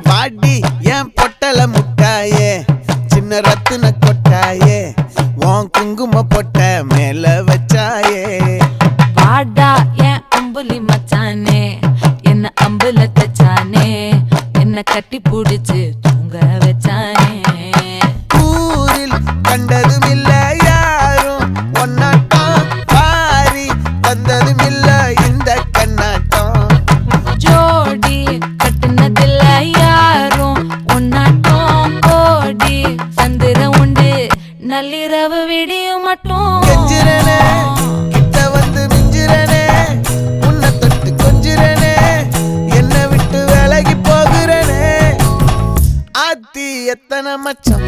பாடி என் பொட்டல முட்டாயே சின்ன ரத்தின கொட்டாயே உன் குங்கும பொட்ட மேல வச்சாயே வாடா என் அம்புலி மச்சானே என்ன அம்புல தச்சானே என்ன கட்டி புடிச்சு தூங்க வச்சானே ஊரில் கண்டதும் இல்ல யாரும் ஒன்னாட்டம் பாரி தந்ததும் இல்ல இந்த கண்ணாட்டம் ஜோடி கட்டுனதில்ல யாரும் ஒன்னாட்டம் கோடி சந்திர உண்டு நள்ளிரவு விடியும் மட்டும் கெஞ்சிரனே கிட்ட வந்து மிஞ்சிரனே உன்னை தொட்டு கொஞ்சிரனே என்னை விட்டு விலகி போகிறனே ஆத்தி எத்தனை மச்சம்